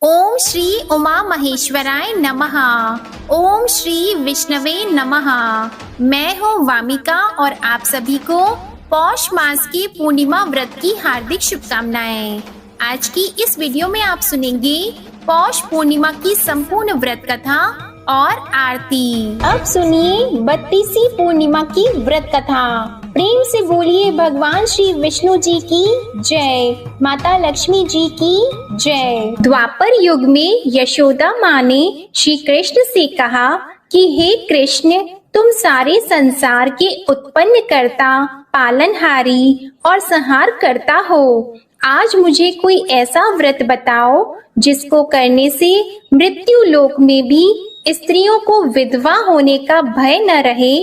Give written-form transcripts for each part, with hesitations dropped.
ओम श्री उमा महेश्वराय नमः। ओम श्री विष्णवे नमः। मैं हूँ वामिका और आप सभी को पौष मास की पूर्णिमा व्रत की हार्दिक शुभकामनाएं। आज की इस वीडियो में आप सुनेंगे पौष पूर्णिमा की संपूर्ण व्रत कथा और आरती। अब सुनिए 32वीं पूर्णिमा की व्रत कथा। प्रेम से बोलिए भगवान श्री विष्णु जी की जय, माता लक्ष्मी जी की जय। द्वापर युग में यशोदा माँ ने श्री कृष्ण से कहा कि हे कृष्ण, तुम सारे संसार के उत्पन्न करता, पालनहारी और संहार करता हो। आज मुझे कोई ऐसा व्रत बताओ जिसको करने से मृत्यु लोक में भी स्त्रियों को विधवा होने का भय न रहे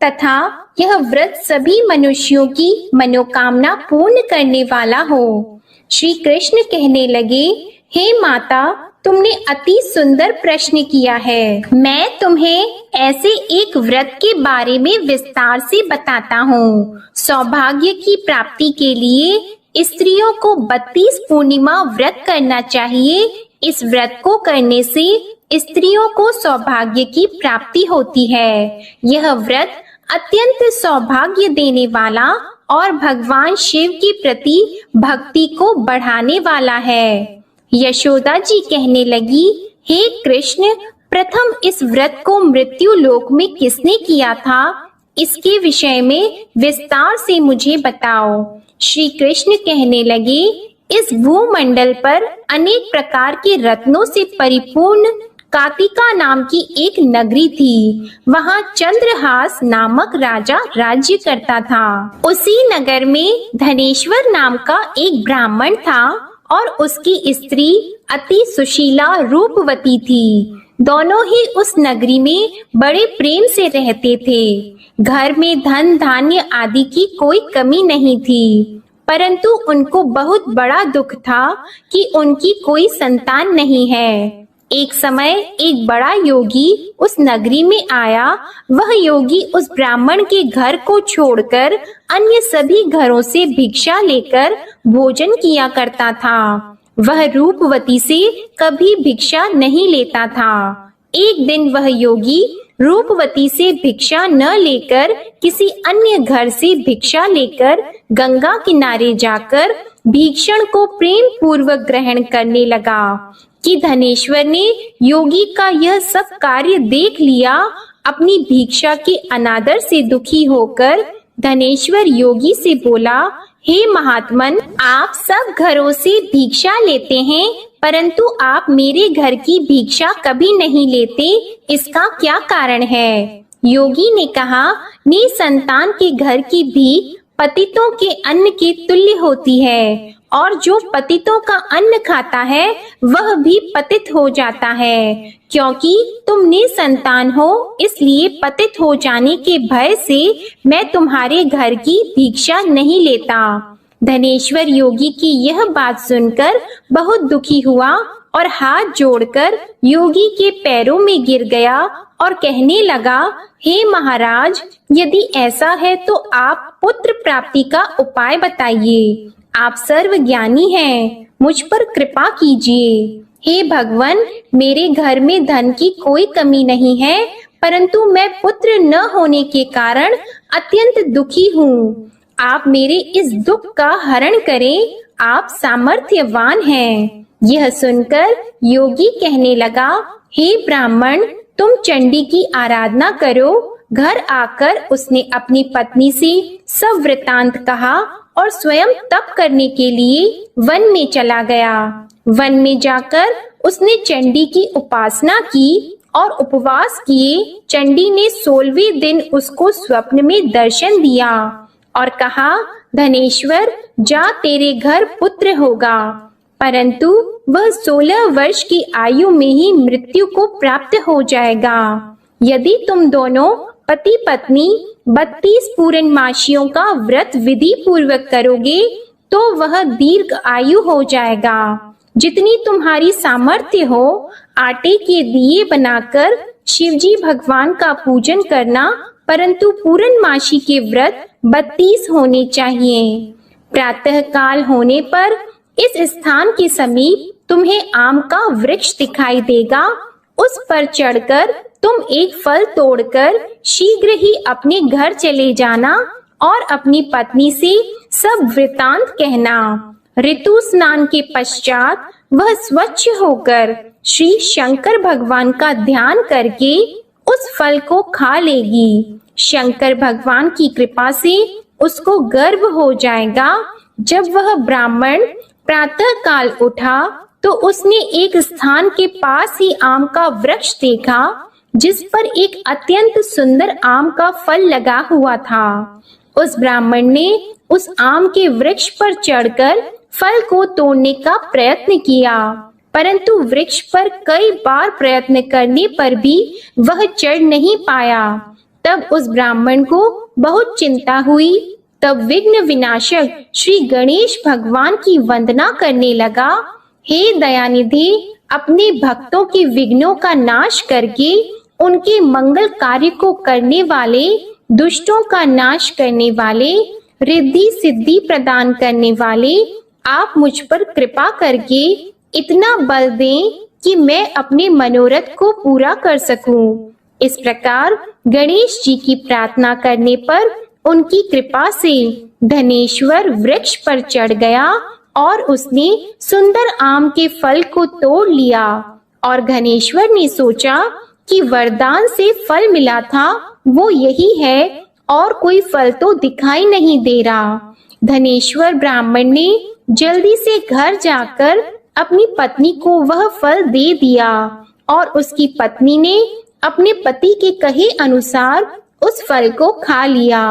तथा यह व्रत सभी मनुष्यों की मनोकामना पूर्ण करने वाला हो। श्री कृष्ण कहने लगे, हे माता, तुमने अति सुंदर प्रश्न किया है। मैं तुम्हें ऐसे एक व्रत के बारे में विस्तार से बताता हूँ। सौभाग्य की प्राप्ति के लिए स्त्रियों को 32 पूर्णिमा व्रत करना चाहिए। इस व्रत को करने से स्त्रियों को सौभाग्य की प्राप्ति होती है। यह व्रत अत्यंत सौभाग्य देने वाला और भगवान शिव के प्रति भक्ति को बढ़ाने वाला है। यशोदा जी कहने लगी, हे कृष्ण, प्रथम इस व्रत को मृत्यु लोक में किसने किया था? इसके विषय में विस्तार से मुझे बताओ। श्री कृष्ण कहने लगे, इस भूमंडल पर अनेक प्रकार के रत्नों से परिपूर्ण कातिका नाम की एक नगरी थी। वहाँ चंद्रहास नामक राजा राज्य करता था। उसी नगर में धनेश्वर नाम का एक ब्राह्मण था और उसकी स्त्री अति सुशीला रूपवती थी। दोनों ही उस नगरी में बड़े प्रेम से रहते थे। घर में धन धान्य आदि की कोई कमी नहीं थी, परंतु उनको बहुत बड़ा दुख था कि उनकी कोई संतान नहीं है। एक समय एक बड़ा योगी उस नगरी में आया। वह योगी उस ब्राह्मण के घर को छोड़कर अन्य सभी घरों से भिक्षा लेकर भोजन किया करता था। वह रूपवती से कभी भिक्षा नहीं लेता था। एक दिन वह योगी रूपवती से भिक्षा न लेकर किसी अन्य घर से भिक्षा लेकर गंगा किनारे जाकर भीक्षण को प्रेम पूर्वक ग्रहण करने लगा कि धनेश्वर ने योगी का यह सब कार्य देख लिया। अपनी भिक्षा के अनादर से दुखी होकर धनेश्वर योगी से बोला, हे महात्मन, आप सब घरों से भिक्षा लेते हैं, परंतु आप मेरे घर की भिक्षा कभी नहीं लेते। इसका क्या कारण है? योगी ने कहा, निसंतान के घर की भीख पतितों के अन्न के तुल्य होती है और जो पतितों का अन्न खाता है वह भी पतित हो जाता है। क्योंकि तुम निसंतान हो, इसलिए पतित हो जाने के भय से मैं तुम्हारे घर की भिक्षा नहीं लेता। धनेश्वर योगी की यह बात सुनकर बहुत दुखी हुआ और हाथ जोड़कर योगी के पैरों में गिर गया और कहने लगा, हे महाराज, यदि ऐसा है तो आप पुत्र प्राप्ति का उपाय बताइए। आप सर्वज्ञानी हैं, मुझ पर कृपा कीजिए। हे भगवान, मेरे घर में धन की कोई कमी नहीं है, परंतु मैं पुत्र न होने के कारण अत्यंत दुखी हूँ। आप मेरे इस दुख का हरण करें, आप सामर्थ्यवान हैं। यह सुनकर योगी कहने लगा, हे ब्राह्मण, तुम चंडी की आराधना करो। घर आकर उसने अपनी पत्नी से सब वृतांत कहा और स्वयं तप करने के लिए वन में चला गया। वन में जाकर उसने चंडी की उपासना की और उपवास किए। चंडी ने 16वें दिन उसको स्वप्न में दर्शन दिया और कहा, धनेश्वर, जा, तेरे घर पुत्र होगा। परंतु वह 16 वर्ष की आयु में ही मृत्यु को प्राप्त हो जाएगा। यदि तुम दोनों पति पत्नी 32 पूर्णमासियों का व्रत विधि पूर्वक करोगे तो वह दीर्घ आयु हो जाएगा। जितनी तुम्हारी सामर्थ्य हो, आटे के दिए बनाकर शिवजी भगवान का पूजन करना, परंतु पूर्णमासी के व्रत 32 होने चाहिए। प्रातः काल होने पर इस स्थान के समीप तुम्हें आम का वृक्ष दिखाई देगा। उस पर चढ़कर तुम एक फल तोड़कर शीघ्र ही अपने घर चले जाना और अपनी पत्नी से सब वृतांत कहना। ऋतु स्नान के पश्चात वह स्वच्छ होकर श्री शंकर भगवान का ध्यान करके उस फल को खा लेगी। शंकर भगवान की कृपा से उसको गर्व हो जाएगा। जब वह ब्राह्मण प्रातः काल उठा तो उसने एक स्थान के पास ही आम का वृक्ष देखा जिस पर एक अत्यंत सुंदर आम का फल लगा हुआ था। उस ब्राह्मण ने उस आम के वृक्ष पर चढ़कर फल को तोड़ने का प्रयत्न किया, परंतु वृक्ष पर कई बार प्रयत्न करने पर भी वह चढ़ नहीं पाया। तब उस ब्राह्मण को बहुत चिंता हुई। तब विघ्न विनाशक श्री गणेश भगवान की वंदना करने लगा। हे दयानिधि, अपने भक्तों के विघ्नों का नाश करके उनके मंगल कार्य को करने वाले, दुष्टों का नाश करने वाले, रिद्धि सिद्धि प्रदान करने वाले, आप मुझ पर कृपा करके इतना बल दें कि मैं अपने मनोरथ को पूरा कर सकूं। इस प्रकार गणेश जी की प्रार्थना करने पर उनकी कृपा से धनेश्वर वृक्ष पर चढ़ गया और उसने सुंदर आम के फल को तोड़ लिया। और धनेश्वर ने सोचा कि वरदान से फल मिला था वो यही है और कोई फल तो दिखाई नहीं दे रहा। धनेश्वर ब्राह्मण ने जल्दी से घर जाकर अपनी पत्नी को वह फल दे दिया और उसकी पत्नी ने अपने पति के कहे अनुसार उस फल को खा लिया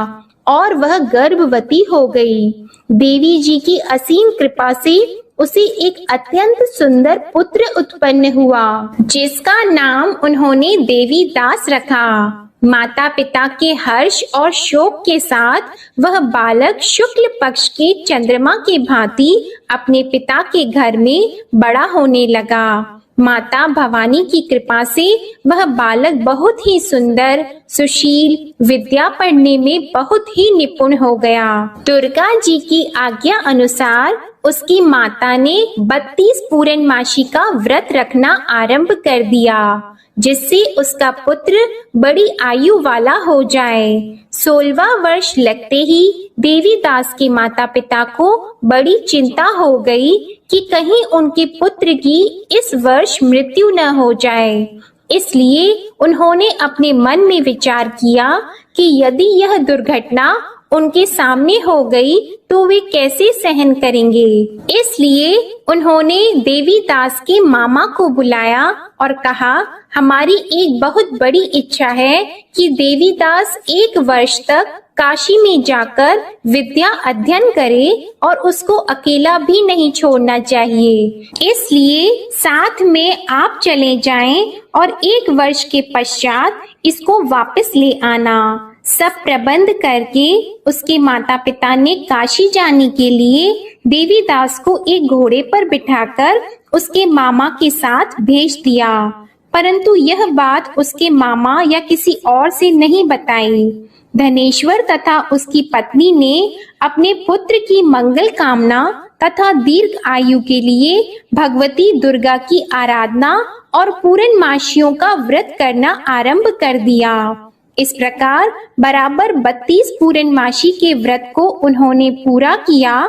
और वह गर्भवती हो गई। देवी जी की असीम कृपा से उसे एक अत्यंत सुंदर पुत्र उत्पन्न हुआ जिसका नाम उन्होंने देवी दास रखा। माता पिता के हर्ष और शोक के साथ वह बालक शुक्ल पक्ष के चंद्रमा के भांति अपने पिता के घर में बड़ा होने लगा। माता भवानी की कृपा से वह बालक बहुत ही सुंदर, सुशील, विद्या पढ़ने में बहुत ही निपुण हो गया। दुर्गा जी की आज्ञा अनुसार उसकी माता ने 32 पूर्णमासी का व्रत रखना आरंभ कर दिया जिससे उसका पुत्र बड़ी आयु वाला हो जाए। 16वां वर्ष लगते ही देवी दास के माता पिता को बड़ी चिंता हो गई कि कहीं उनके पुत्र की इस वर्ष मृत्यु न हो जाए। इसलिए उन्होंने अपने मन में विचार किया कि यदि यह दुर्घटना उनके सामने हो गई तो वे कैसे सहन करेंगे। इसलिए उन्होंने देवी दास के मामा को बुलाया और कहा, हमारी एक बहुत बड़ी इच्छा है कि देवी दास 1 वर्ष तक काशी में जाकर विद्या अध्ययन करे और उसको अकेला भी नहीं छोड़ना चाहिए। इसलिए साथ में आप चले जाएं और 1 वर्ष के पश्चात इसको वापस ले आना। सब प्रबंध करके उसके माता पिता ने काशी जाने के लिए देवी दास को एक घोड़े पर बिठाकर उसके मामा के साथ भेज दिया, परंतु यह बात उसके मामा या किसी और से नहीं बताई। धनेश्वर तथा उसकी पत्नी ने अपने पुत्र की मंगल कामना तथा दीर्घ आयु के लिए भगवती दुर्गा की आराधना और पूर्णमासियों का व्रत करना आरंभ कर दिया। इस प्रकार बराबर 32 पूर्णमासी के व्रत को उन्होंने पूरा किया।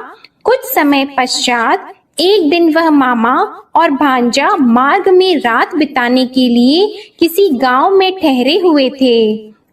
कुछ समय पश्चात एक दिन वह मामा और भांजा मार्ग में रात बिताने के लिए किसी गांव में ठहरे हुए थे।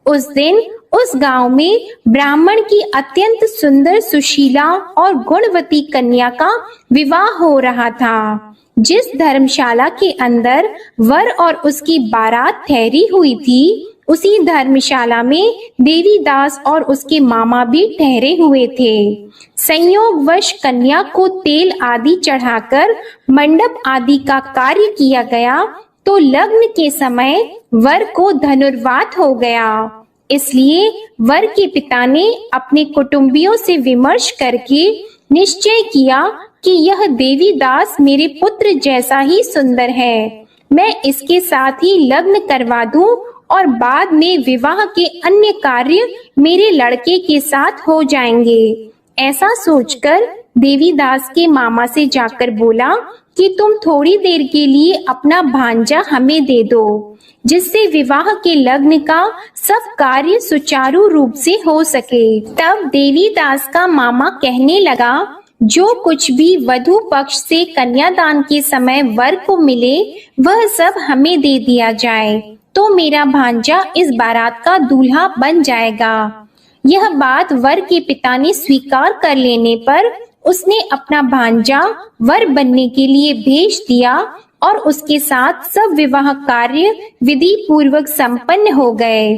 उस दिन उस गांव में ब्राह्मण की अत्यंत सुंदर, सुशीला और गुणवती कन्या का विवाह हो रहा था। जिस धर्मशाला के अंदर वर और उसकी बारात ठहरी हुई थी, उसी धर्मशाला में देवी दास और उसके मामा भी ठहरे हुए थे। संयोगवश कन्या को तेल आदि चढ़ाकर मंडप आदि का कार्य किया गया तो लग्न के समय वर को धनुर्वात हो गया। इसलिए वर के पिता ने अपने कुटुंबियों से विमर्श करके निश्चय किया कि यह देवी दास मेरे पुत्र जैसा ही सुंदर है, मैं इसके साथ ही लग्न करवा दूं और बाद में विवाह के अन्य कार्य मेरे लड़के के साथ हो जाएंगे। ऐसा सोचकर देवी दास के मामा से जाकर बोला कि तुम थोड़ी देर के लिए अपना भांजा हमें दे दो, जिससे विवाह के लग्न का सब कार्य सुचारू रूप से हो सके। तब देवीदास का मामा कहने लगा, जो कुछ भी वधू पक्ष से कन्यादान के समय वर को मिले वह सब हमें दे दिया जाए, तो मेरा भांजा इस बारात का दूल्हा बन जाएगा। यह बात वर के पिता ने स्वीकार कर लेने पर उसने अपना भांजा वर बनने के लिए भेज दिया और उसके साथ सब विवाह कार्य विधि पूर्वक संपन्न हो गए।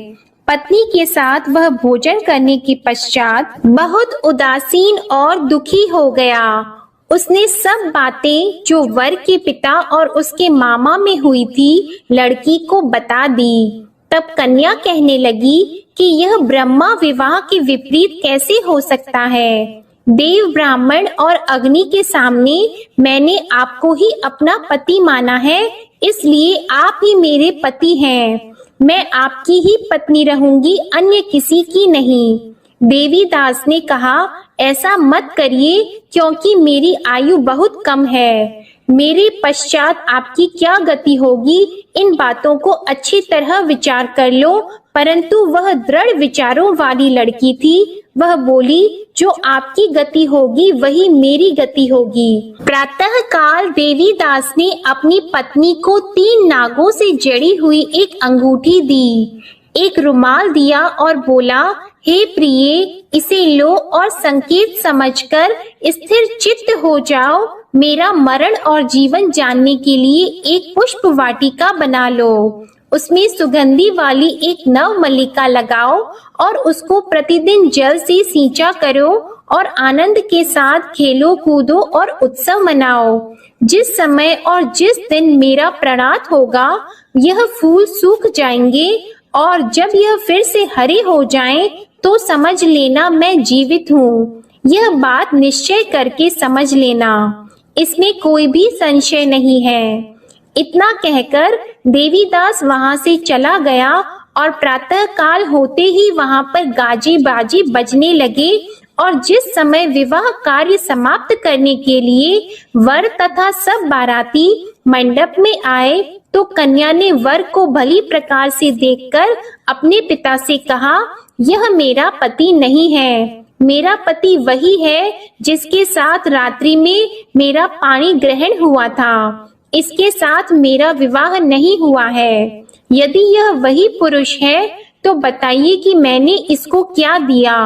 पत्नी के साथ वह भोजन करने के पश्चात बहुत उदासीन और दुखी हो गया। उसने सब बातें जो वर के पिता और उसके मामा में हुई थी लड़की को बता दी। तब कन्या कहने लगी कि यह ब्रह्मा विवाह के विपरीत कैसे हो सकता है। देव, ब्राह्मण और अग्नि के सामने मैंने आपको ही अपना पति माना है, इसलिए आप ही मेरे पति हैं। मैं आपकी ही पत्नी रहूंगी, अन्य किसी की नहीं। देवीदास ने कहा, ऐसा मत करिए, क्योंकि मेरी आयु बहुत कम है। मेरे पश्चात आपकी क्या गति होगी, इन बातों को अच्छी तरह विचार कर लो। परंतु वह दृढ़ विचारों वाली लड़की थी। वह बोली, जो आपकी गति होगी वही मेरी गति होगी। प्रातः काल देवीदास ने अपनी पत्नी को 3 नागों से जड़ी हुई एक अंगूठी दी, एक रुमाल दिया और बोला, हे प्रिये, इसे लो और संकेत समझकर स्थिर चित्त हो जाओ। मेरा मरण और जीवन जानने के लिए एक पुष्प वाटिका बना लो। उसमें सुगंधी वाली एक नव मल्लिका लगाओ और उसको प्रतिदिन जल से सींचा करो और आनंद के साथ खेलो कूदो और उत्सव मनाओ। जिस समय और जिस दिन मेरा प्राणात होगा, यह फूल सूख जाएंगे और जब यह फिर से हरे हो जाएं, तो समझ लेना मैं जीवित हूँ। यह बात निश्चय करके समझ लेना, इसमें कोई भी संशय नहीं है। इतना कहकर देवीदास वहां से चला गया और प्रातः काल होते ही वहां पर गाजे बाजे बजने लगे और जिस समय विवाह कार्य समाप्त करने के लिए वर तथा सब बाराती मंडप में आए, तो कन्या ने वर को भली प्रकार से देखकर अपने पिता से कहा, यह मेरा पति नहीं है। मेरा पति वही है जिसके साथ रात्रि में मेरा पाणी ग्रहण हुआ था। इसके साथ मेरा विवाह नहीं हुआ है। यदि यह वही पुरुष है तो बताइए कि मैंने इसको क्या दिया।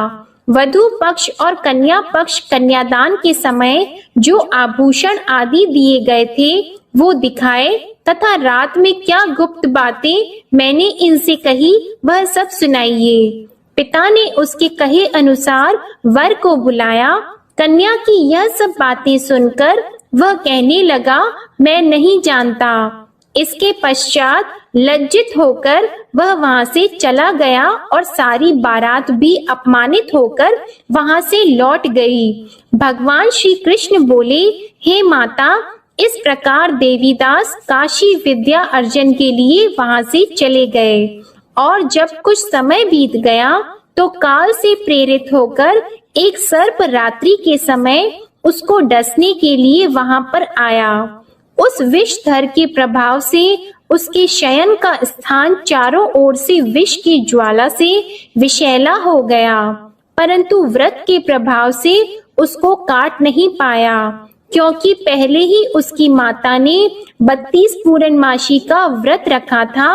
वधू पक्ष और कन्या पक्ष कन्यादान के समय जो आभूषण आदि दिए गए थे वो दिखाए तथा रात में क्या गुप्त बातें मैंने इनसे कही वह सब सुनाइए। पिता ने उसके कहे अनुसार वर को बुलाया। कन्या की यह सब बातें सुनकर वह कहने लगा, मैं नहीं जानता। इसके पश्चात लज्जित होकर वह वहां से चला गया और सारी बारात भी अपमानित होकर वहां से लौट गई। भगवान श्री कृष्ण बोले, हे माता, इस प्रकार देवीदास काशी विद्या अर्जन के लिए वहां से चले गए और जब कुछ समय बीत गया तो काल से प्रेरित होकर एक सर्प रात्रि के समय उसको डसने के लिए वहां पर आया। उस विषधर के प्रभाव से उसके शयन का स्थान चारों ओर से विष की ज्वाला से विषैला हो गया, परंतु व्रत के प्रभाव से उसको काट नहीं पाया, क्योंकि पहले ही उसकी माता ने 32 पूर्णमासी का व्रत रखा था।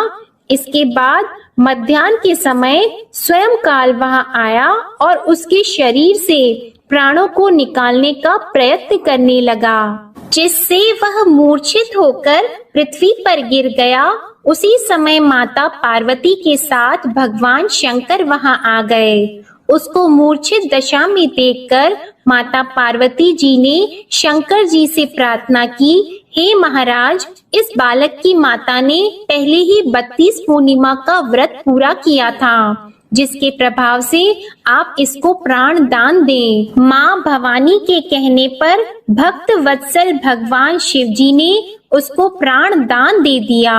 इसके बाद मध्याह्न के समय स्वयं काल वहां आया और उसके शरीर से प्राणों को निकालने का प्रयत्न करने लगा, जिससे वह मूर्छित होकर पृथ्वी पर गिर गया। उसी समय माता पार्वती के साथ भगवान शंकर वहां आ गए। उसको मूर्छित दशा में देखकर माता पार्वती जी ने शंकर जी से प्रार्थना की, हे महाराज, इस बालक की माता ने पहले ही 32 पूर्णिमा का व्रत पूरा किया था, जिसके प्रभाव से आप इसको प्राण दान दें। माँ भवानी के कहने पर भक्त वत्सल भगवान शिव जी ने उसको प्राण दान दे दिया।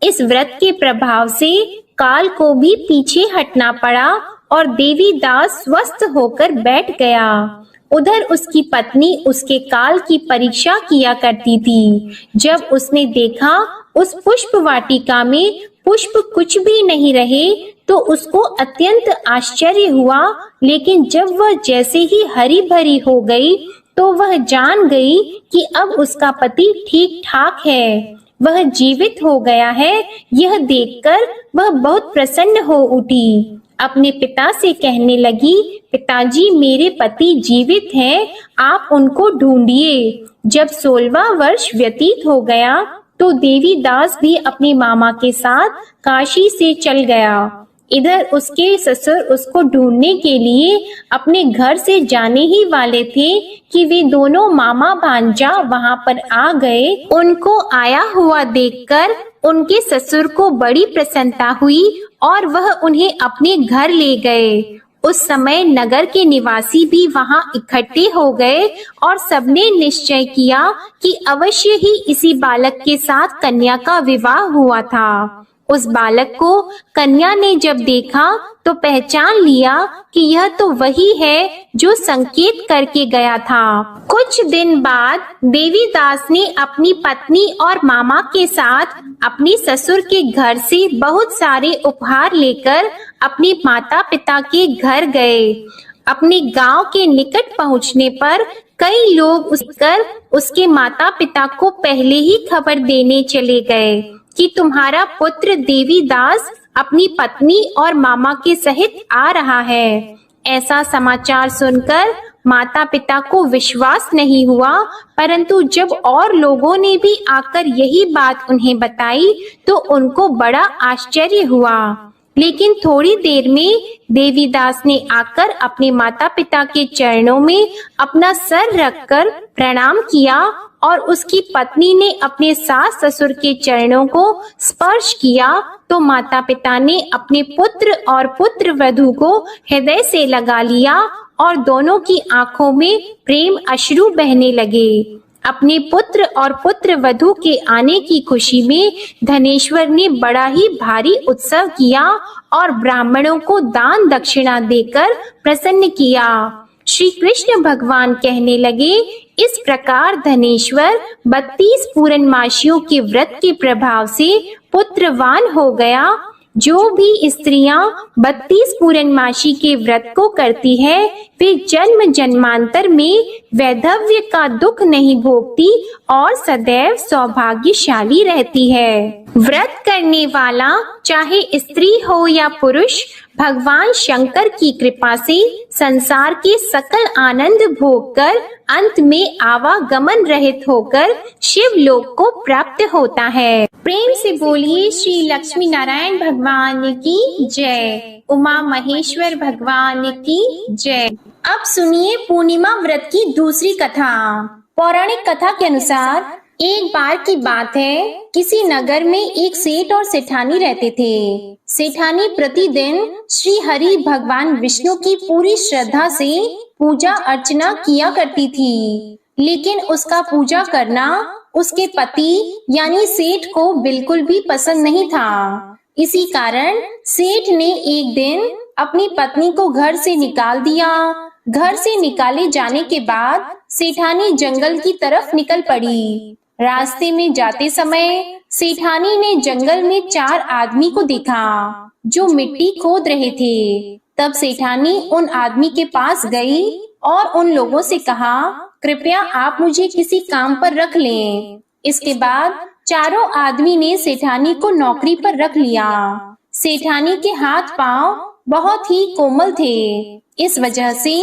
इस व्रत के प्रभाव से काल को भी पीछे हटना पड़ा और देवीदास स्वस्थ होकर बैठ गया। उधर उसकी पत्नी उसके काल की परीक्षा किया करती थी। जब उसने देखा उस पुष्प वाटिका में पुष्प कुछ भी नहीं रहे तो उसको अत्यंत आश्चर्य हुआ, लेकिन जब वह जैसे ही हरी भरी हो गई तो वह जान गई कि अब उसका पति ठीक ठाक है, वह जीवित हो गया है। यह देखकर वह बहुत प्रसन्न हो उठी। अपने पिता से कहने लगी, पिताजी मेरे पति जीवित हैं, आप उनको ढूंढिए। जब 16वां वर्ष व्यतीत हो गया तो देवीदास भी अपने मामा के साथ काशी से चल गया। इधर उसके ससुर उसको ढूंढने के लिए अपने घर से जाने ही वाले थे कि वे दोनों मामा भांजा वहां पर आ गए। उनको आया हुआ देखकर उनके ससुर को बड़ी प्रसन्नता हुई और वह उन्हें अपने घर ले गए। उस समय नगर के निवासी भी वहां इकट्ठे हो गए और सबने निश्चय किया कि अवश्य ही इसी बालक के साथ कन्या का विवाह हुआ था। उस बालक को कन्या ने जब देखा तो पहचान लिया कि यह तो वही है जो संकेत करके गया था। कुछ दिन बाद देवीदास ने अपनी पत्नी और मामा के साथ अपने ससुर के घर से बहुत सारे उपहार लेकर अपने माता पिता के घर गए। अपने गांव के निकट पहुंचने पर कई लोग उसके माता पिता को पहले ही खबर देने चले गए कि तुम्हारा पुत्र देवीदास अपनी पत्नी और मामा के सहित आ रहा है। ऐसा समाचार सुनकर माता पिता को विश्वास नहीं हुआ, परंतु जब और लोगों ने भी आकर यही बात उन्हें बताई तो उनको बड़ा आश्चर्य हुआ। लेकिन थोड़ी देर में देवीदास ने आकर अपने माता पिता के चरणों में अपना सर रखकर प्रणाम किया और उसकी पत्नी ने अपने सास ससुर के चरणों को स्पर्श किया तो माता पिता ने अपने पुत्र और पुत्र वधू को हृदय से लगा लिया और दोनों की आंखों में प्रेम अश्रु बहने लगे। अपने पुत्र और पुत्र वधू के आने की खुशी में धनेश्वर ने बड़ा ही भारी उत्सव किया और ब्राह्मणों को दान दक्षिणा देकर प्रसन्न किया। श्री कृष्ण भगवान कहने लगे, इस प्रकार धनेश्वर 32 पूर्णमासियों के व्रत के प्रभाव से पुत्रवान हो गया। जो भी स्त्रियां 32 पूर्णमासी के व्रत को करती है वे जन्म जन्मांतर में वैधव्य का दुख नहीं भोगती और सदैव सौभाग्यशाली रहती है। व्रत करने वाला चाहे स्त्री हो या पुरुष भगवान शंकर की कृपा से संसार के सकल आनंद भोग कर अंत में आवागमन रहित होकर शिव लोक को प्राप्त होता है। प्रेम से बोलिए श्री लक्ष्मी नारायण भगवान की जय, उमा महेश्वर भगवान की जय। अब सुनिए पूर्णिमा व्रत की दूसरी कथा। पौराणिक कथा के अनुसार एक बार की बात है, किसी नगर में एक सेठ और सेठानी रहते थे। सेठानी प्रतिदिन श्री हरि भगवान विष्णु की पूरी श्रद्धा से पूजा अर्चना किया करती थी, लेकिन उसका पूजा करना उसके पति यानी सेठ को बिल्कुल भी पसंद नहीं था। इसी कारण सेठ ने एक दिन अपनी पत्नी को घर से निकाल दिया। घर से निकाले जाने के बाद सेठानी जंगल की तरफ निकल पड़ी। रास्ते में जाते समय सेठानी ने जंगल में 4 आदमी को देखा जो मिट्टी खोद रहे थे। तब सेठानी उन आदमी के पास गई और उन लोगों से कहा, कृपया आप मुझे किसी काम पर रख लें। इसके बाद चारों आदमी ने सेठानी को नौकरी पर रख लिया। सेठानी के हाथ पांव बहुत ही कोमल थे, इस वजह से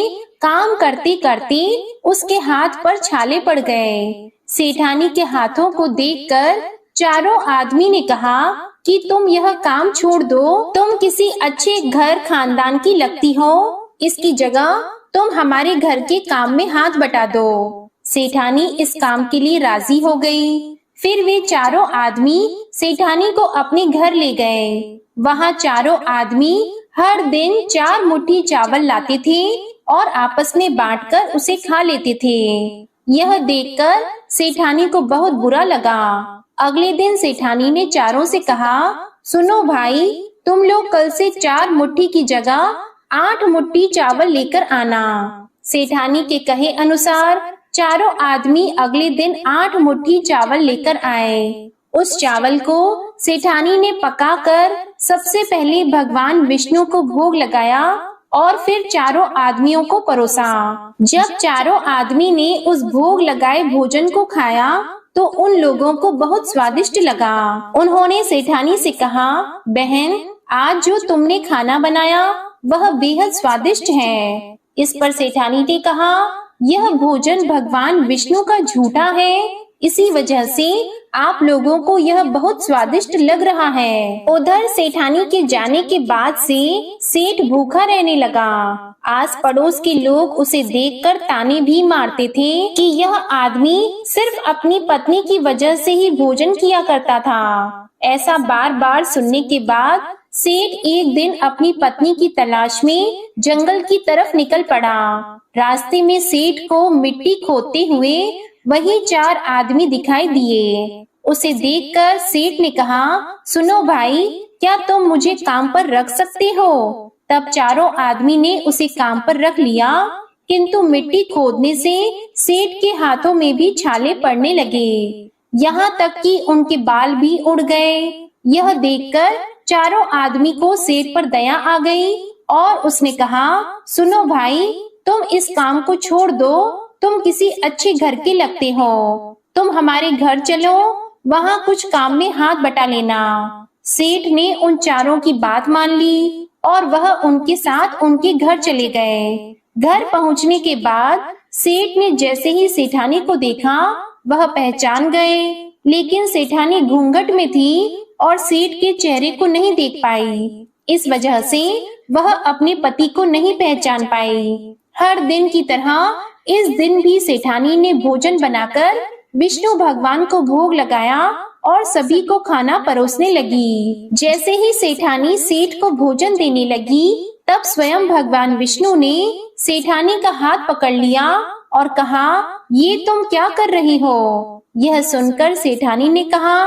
काम करते करते उसके हाथ पर छाले पड़ गए। सेठानी के हाथों को देखकर चारों आदमी ने कहा कि तुम यह काम छोड़ दो, तुम किसी अच्छे घर खानदान की लगती हो, इसकी जगह तुम हमारे घर के काम में हाथ बटा दो। सेठानी इस काम के लिए राजी हो गई। फिर वे चारों आदमी सेठानी को अपने घर ले गए। वहाँ चारों आदमी हर दिन 4 मुट्ठी चावल लाते थे और आपस में बांटकर उसे खा लेते थे। यह देखकर सेठानी को बहुत बुरा लगा। अगले दिन सेठानी ने चारों से कहा, सुनो भाई, तुम लोग कल से 4 मुट्ठी की जगह 8 मुट्ठी चावल लेकर आना। सेठानी के कहे अनुसार चारों आदमी अगले दिन 8 मुट्ठी चावल लेकर आए। उस चावल को सेठानी ने पकाकर सबसे पहले भगवान विष्णु को भोग लगाया और फिर चारों आदमियों को परोसा। जब चारों आदमी ने उस भोग लगाए भोजन को खाया तो उन लोगों को बहुत स्वादिष्ट लगा। उन्होंने सेठानी से कहा, बहन, आज जो तुमने खाना बनाया वह बेहद स्वादिष्ट है। इस पर सेठानी ने कहा, यह भोजन भगवान विष्णु का झूठा है, इसी वजह से आप लोगों को यह बहुत स्वादिष्ट लग रहा है। उधर सेठानी के जाने के बाद से सेठ भूखा रहने लगा। आस पड़ोस के लोग उसे देखकर ताने भी मारते थे कि यह आदमी सिर्फ अपनी पत्नी की वजह से ही भोजन किया करता था। ऐसा बार बार सुनने के बाद सेठ एक दिन अपनी पत्नी की तलाश में जंगल की तरफ निकल पड़ा। रास्ते में सेठ को मिट्टी खोदते हुए वही 4 आदमी दिखाई दिए। उसे देखकर सेठ ने कहा, सुनो भाई, क्या तुम मुझे काम पर रख सकते हो? तब चारों आदमी ने उसे काम पर रख लिया, किंतु मिट्टी खोदने से सेठ के हाथों में भी छाले पड़ने लगे, यहाँ तक कि उनके बाल भी उड़ गए। यह देखकर चारों आदमी को सेठ पर दया आ गई और उसने कहा, सुनो भाई, तुम इस काम को छोड़ दो, तुम किसी अच्छे घर के लगते हो, तुम हमारे घर चलो, वहाँ कुछ काम में हाथ बटा लेना। सेठ ने उन चारों की बात मान ली और वह उनके साथ उनके घर चले गए। घर पहुँचने के बाद सेठ ने जैसे ही सेठानी को देखा वह पहचान गए, लेकिन सेठानी घूंघट में थी और सेठ के चेहरे को नहीं देख पाई। इस वजह से वह अपने पति को नहीं पहचान पाई। हर दिन की तरह इस दिन भी सेठानी ने भोजन बनाकर विष्णु भगवान को भोग लगाया और सभी को खाना परोसने लगी। जैसे ही सेठानी सेठ को भोजन देने लगी, तब स्वयं भगवान विष्णु ने सेठानी का हाथ पकड़ लिया और कहा, ये तुम क्या कर रही हो? यह सुनकर सेठानी ने कहा,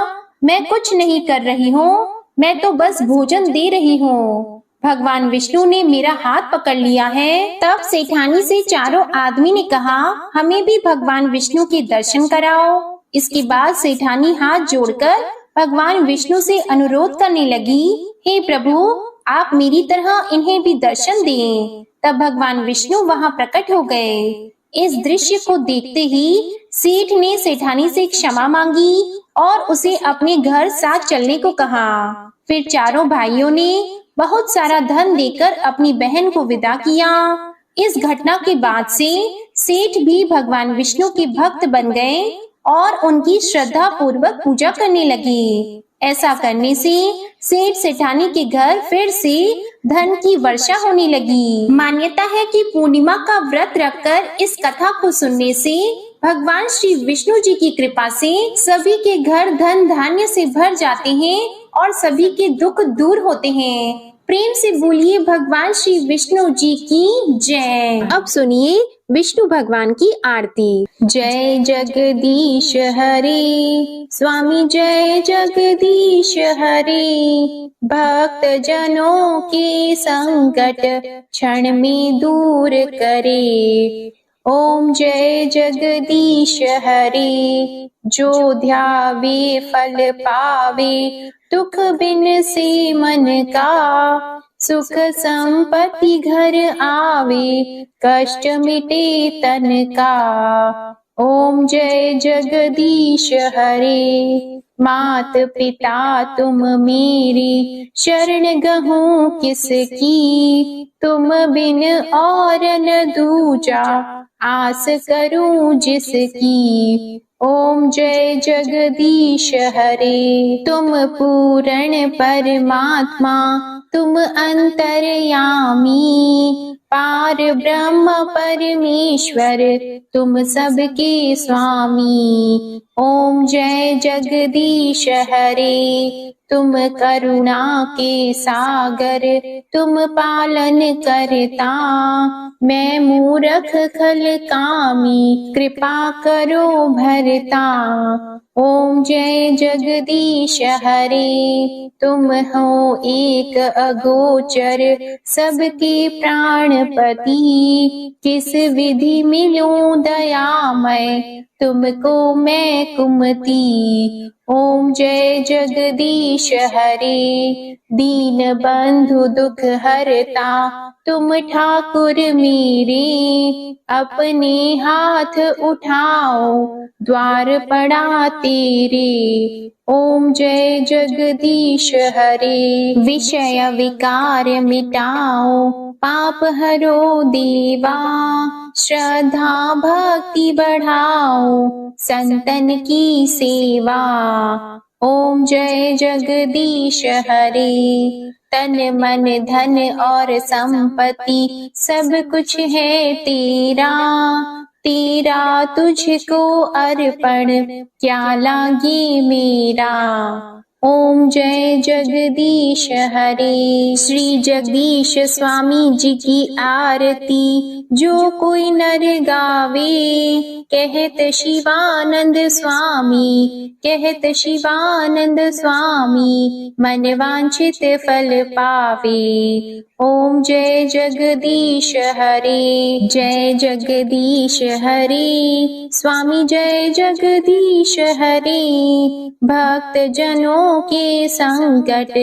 मैं कुछ नहीं कर रही हूँ, मैं तो बस भोजन दे रही हूँ। भगवान विष्णु ने मेरा हाथ पकड़ लिया है। तब सेठानी से चारों आदमी ने कहा, हमें भी भगवान विष्णु के दर्शन कराओ। इसके बाद सेठानी हाथ जोड़कर भगवान विष्णु से अनुरोध करने लगी, हे प्रभु, आप मेरी तरह इन्हें भी दर्शन दें। तब भगवान विष्णु वहाँ प्रकट हो गए। इस दृश्य को देखते ही सेठ ने सेठानी से क्षमा मांगी और उसे अपने घर साथ चलने को कहा। फिर चारों भाइयों ने बहुत सारा धन देकर अपनी बहन को विदा किया। इस घटना के बाद से सेठ भी भगवान विष्णु के भक्त बन गए और उनकी श्रद्धा पूर्वक पूजा करने लगे। ऐसा करने से सेठ सेठानी के घर फिर से धन की वर्षा होने लगी। मान्यता है कि पूर्णिमा का व्रत रखकर इस कथा को सुनने से भगवान श्री विष्णु जी की कृपा से सभी के घर धन धान्य से भर जाते हैं और सभी के दुख दूर होते हैं। प्रेम से बोलिए भगवान श्री विष्णु जी की जय। अब सुनिए विष्णु भगवान की आरती। जय जगदीश हरे, स्वामी जय जगदीश हरे, भक्त जनों के संकट क्षण में दूर करे। ओम जय जगदीश हरे, जो ध्यावे फल पावे, दुख बिन से मन का, सुख संपत्ति घर आवे, कष्ट मिटे तन का। ओम जय जगदीश हरे, मात पिता तुम मेरी, शरण गहूं किसकी, तुम बिन और न दूजा, आस करूं जिसकी। ओम जय जगदीश हरे, तुम पूर्ण परमात्मा, तुम अंतर्यामी, पार ब्रह्म परमेश्वर, तुम सबके स्वामी। ओम जय जगदीश हरे, तुम करुणा के सागर, तुम पालन करता, मैं मूर्ख खल कामी, कृपा करो भरता। ओम जय जगदीश हरे, तुम हो एक अगोचर, सबके प्राण गणपति, किस विधि मिलूं दयामय, तुमको मैं कुमति। ओम जय जगदीश हरे, दीन बंधु दुख हरता, तुम ठाकुर मेरे, अपने हाथ उठाओ, द्वार पड़ा तेरे। ओम जय जगदीश हरे, विषय विकार मिटाओ, पाप हरो देवा, श्रद्धा भक्ति बढ़ाओ, संतन की सेवा। ओम जय जगदीश हरे, तन मन धन और संपत्ति सब कुछ है तेरा, तेरा तुझको अर्पण क्या लागे मेरा। ओम जय जगदीश हरे, श्री जगदीश स्वामी जी की आरती जो कोई नर गावे, कहत शिवानंद स्वामी, कहत शिवानंद स्वामी, मन वांछित फल पावे। ओम जय जगदीश हरे, जय जगदीश हरे, स्वामी जय जगदीश हरे, भक्त जनों के संकट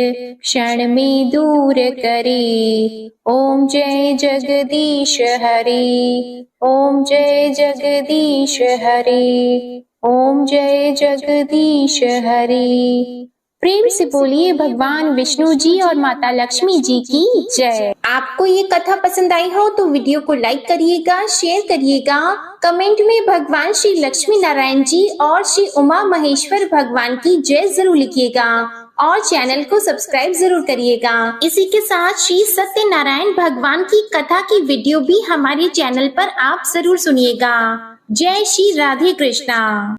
क्षण में दूर करे। ओम जय जगदीश हरे, ओम जय जगदीश हरे, ओम जय जगदीश हरे। प्रेम से बोलिए भगवान विष्णु जी और माता लक्ष्मी जी की जय। आपको ये कथा पसंद आई हो तो वीडियो को लाइक करिएगा, शेयर करिएगा, कमेंट में भगवान श्री लक्ष्मी नारायण जी और श्री उमा महेश्वर भगवान की जय जरूर लिखिएगा और चैनल को सब्सक्राइब जरूर करिएगा। इसी के साथ श्री सत्यनारायण भगवान की कथा की वीडियो भी हमारे चैनल पर आप जरूर सुनिएगा। जय श्री राधे कृष्णा।